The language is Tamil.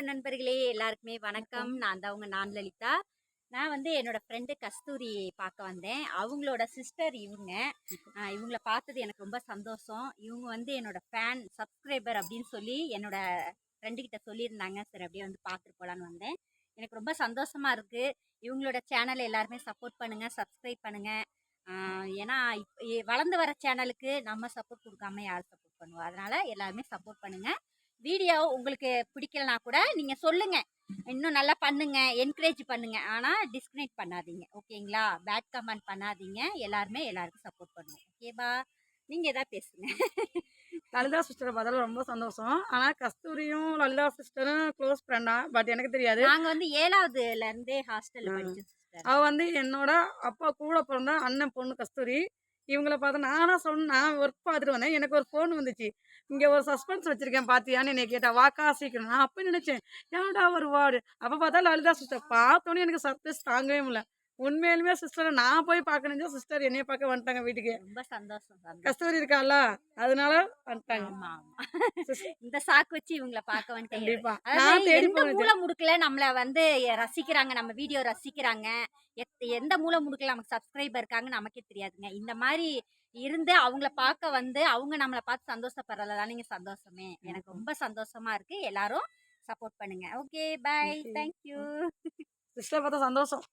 நண்பர்களே, எல்லாருக்குமே வணக்கம். நான் தான் உங்க லலிதா. நான் வந்து என்னோட ஃப்ரெண்டு கஸ்தூரி பார்க்க வந்தேன். அவங்களோட சிஸ்டர் இவங்க. இவங்கள பார்த்தது எனக்கு ரொம்ப சந்தோஷம். இவங்க வந்து என்னோட ஃபேன், சப்ஸ்கிரைபர் அப்படின்னு சொல்லி என்னோட ஃப்ரெண்டு கிட்ட சொல்லியிருந்தாங்க. சரி அப்படியே வந்து பார்த்துட்டு போலான்னு வந்தேன். எனக்கு ரொம்ப சந்தோஷமா இருக்கு. இவங்களோட சேனல் எல்லாருமே சப்போர்ட் பண்ணுங்க, சப்ஸ்கிரைப் பண்ணுங்க. ஏன்னா வளர்ந்து வர சேனலுக்கு நம்ம சப்போர்ட் கொடுக்காம யார் சப்போர்ட் பண்ணுவா? அதனால எல்லாருமே சப்போர்ட் பண்ணுங்க. வீடியோ உங்களுக்கு பிடிக்கலனா கூட நீங்க சொல்லுங்க, இன்னும் நல்லா பண்ணுங்க, என்கரேஜ் பண்ணுங்க. ஆனா டிஸ்கனெக்ட் பண்ணாதீங்க, ஓகேங்களா? பேட் கமெண்ட் பண்ணாதீங்க. எல்லாருமே எல்லாருக்கும் சப்போர்ட் பண்ணுங்க, ஓகேவா? நீங்க ஏதாவது பேசுங்க. லலிதா சிஸ்டரை பார்த்தாலும் ரொம்ப சந்தோஷம். ஆனா கஸ்தூரியும் லலிதா சிஸ்டரும் க்ளோஸ் ஃப்ரெண்டா, பட் எனக்கு தெரியாது. நாங்க வந்து 7வதுல இருந்தே ஹாஸ்டல்ல படிச்சோம் சிஸ்டர். அவ வந்து என்னோட அப்பா கூட பிறந்த அண்ணன் பொண்ணு கஸ்தூரி. இவங்கள பார்த்தா நான் ஒர்க் பார்த்துட்டு வந்தேன். எனக்கு ஒரு ஃபோன் வந்துச்சு. இங்க ஒரு சஸ்பென்ஸ் வச்சிருக்கேன் பார்த்தியான்னு என்னைய கேட்டா. வாக்கா சீக்கிரம். நான் அப்ப நினைச்சேன், யாருடா வருவாடு? அப்ப பார்த்தா லலிதா சிஸ்டர். பார்த்தோன்னே எனக்கு சர்ப்ரைஸ் தாங்கவே முடியல. உண்மையிலுமே சிஸ்டரை நான் போய் பார்க்கணும்னு சிஸ்டர் என்னைய பார்க்க வந்துட்டாங்க வீட்டுக்கு. ரொம்ப சந்தோஷம். கஸ்தூரி இருக்கால, அதனால வந்துட்டாங்க. ஆமா ஆமா. இந்த சாக்கு வச்சு இவங்கள பார்க்க வந்துட்டேன். கண்டிப்பா. அதாவது நான் தேடி எந்த போனேன். மூல முடுக்குல நம்மள வந்து ரசிக்கிறாங்க, நம்ம வீடியோ ரசிக்கிறாங்க, எந்த மூல முடுக்குல நமக்கு சப்ஸ்கிரைபர் இருக்காங்க நமக்கே தெரியாதுங்க. இந்த மாதிரி இருந்து அவங்கள பார்க்க வந்து அவங்க நம்மளை பார்த்து சந்தோஷப்படுறதுல தானேங்க சந்தோஷமே. எனக்கு ரொம்ப சந்தோஷமா இருக்கு. எல்லாரும் சப்போர்ட் பண்ணுங்க. Okay, by, thank you. சிஸ்டர் பார்த்தா சந்தோஷம்.